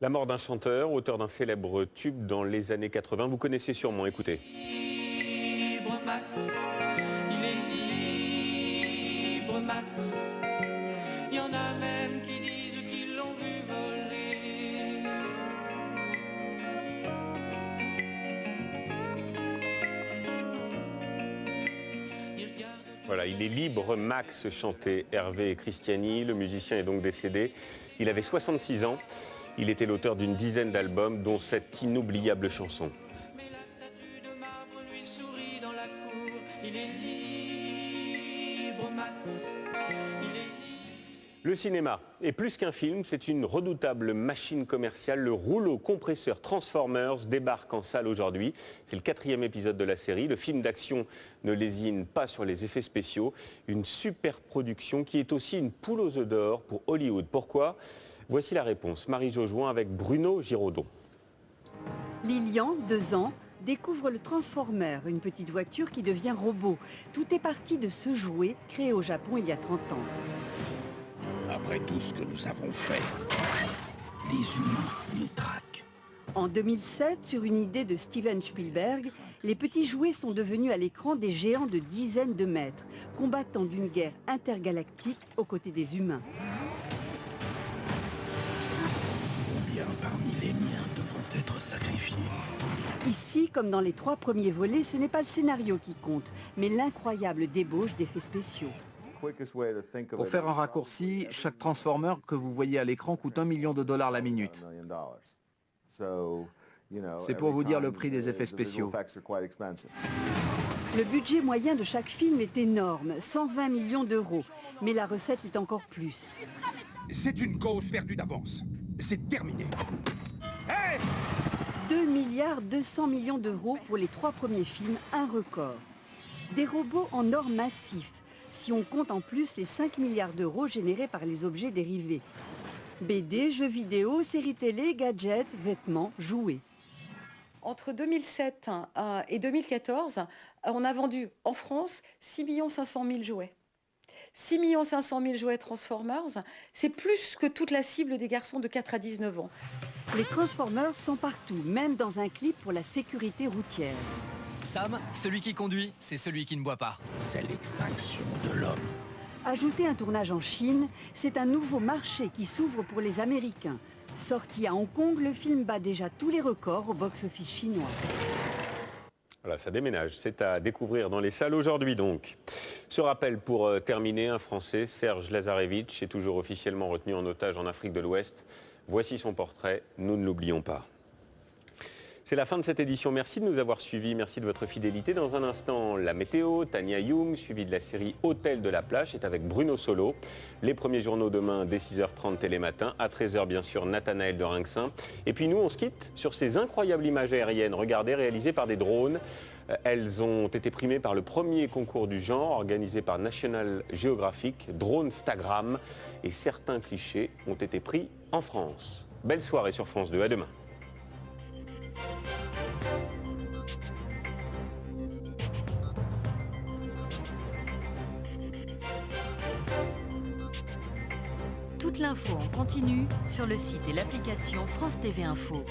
La mort d'un chanteur, auteur d'un célèbre tube dans les années 80. Vous connaissez sûrement, écoutez. Libre Max, il est libre Max. Il y en a même qui disent qu'ils l'ont vu voler. Voilà, il est libre Max, chantait Hervé Christiani. Le musicien est donc décédé. Il avait 66 ans. Il était l'auteur d'une dizaine d'albums, dont cette inoubliable chanson. Mais la statue de marbre lui sourit dans la cour. Il est libre Max, il est libre. Le cinéma est plus qu'un film, c'est une redoutable machine commerciale. Le rouleau compresseur Transformers débarque en salle aujourd'hui. C'est le 4e épisode de la série. Le film d'action ne lésine pas sur les effets spéciaux. Une super production qui est aussi une poule aux œufs d'or pour Hollywood. Pourquoi ? Voici la réponse. Marie Jojoin avec Bruno Giraudon. Lilian, 2 ans, découvre le Transformer, une petite voiture qui devient robot. Tout est parti de ce jouet créé au Japon il y a 30 ans. Après tout ce que nous avons fait, les humains nous traquent. En 2007, sur une idée de Steven Spielberg, les petits jouets sont devenus à l'écran des géants de dizaines de mètres, combattant d'une guerre intergalactique aux côtés des humains. Combien parmi les miens devront être sacrifiés? Ici, comme dans les 3 premiers volets, ce n'est pas le scénario qui compte, mais l'incroyable débauche d'effets spéciaux. Pour faire un raccourci, chaque Transformer que vous voyez à l'écran coûte $1 million la minute. C'est pour vous dire le prix des effets spéciaux. Le budget moyen de chaque film est énorme, 120 millions d'euros, mais la recette est encore plus. C'est une cause perdue d'avance. C'est terminé. Hey! 2,2 milliards d'euros pour les 3 premiers films, un record. Des robots en or massif, si on compte en plus les 5 milliards d'euros générés par les objets dérivés. BD, jeux vidéo, séries télé, gadgets, vêtements, jouets. Entre 2007 et 2014, on a vendu en France 6 500 000 jouets. 6 500 000 jouets Transformers, c'est plus que toute la cible des garçons de 4 à 19 ans. Les Transformers sont partout, même dans un clip pour la sécurité routière. Sam, celui qui conduit, c'est celui qui ne boit pas. C'est l'extinction de l'homme. Ajouter un tournage en Chine, c'est un nouveau marché qui s'ouvre pour les Américains. Sorti à Hong Kong, le film bat déjà tous les records au box-office chinois. Voilà, ça déménage. C'est à découvrir dans les salles aujourd'hui donc. Ce rappel pour terminer, un Français, Serge Lazarevitch, est toujours officiellement retenu en otage en Afrique de l'Ouest. Voici son portrait, nous ne l'oublions pas. C'est la fin de cette édition. Merci de nous avoir suivis, merci de votre fidélité. Dans un instant, la météo, Tania Young, suivie de la série Hôtel de la Plage, est avec Bruno Solo. Les premiers journaux demain dès 6h30 Télématin, à 13h bien sûr Nathanaël de Rinxin. Et puis nous, on se quitte sur ces incroyables images aériennes, regardez, réalisées par des drones. Elles ont été primées par le premier concours du genre organisé par National Geographic, Dronestagram, et certains clichés ont été pris en France. Belle soirée sur France 2, à demain. Toute l'info en continu sur le site et l'application France TV Info.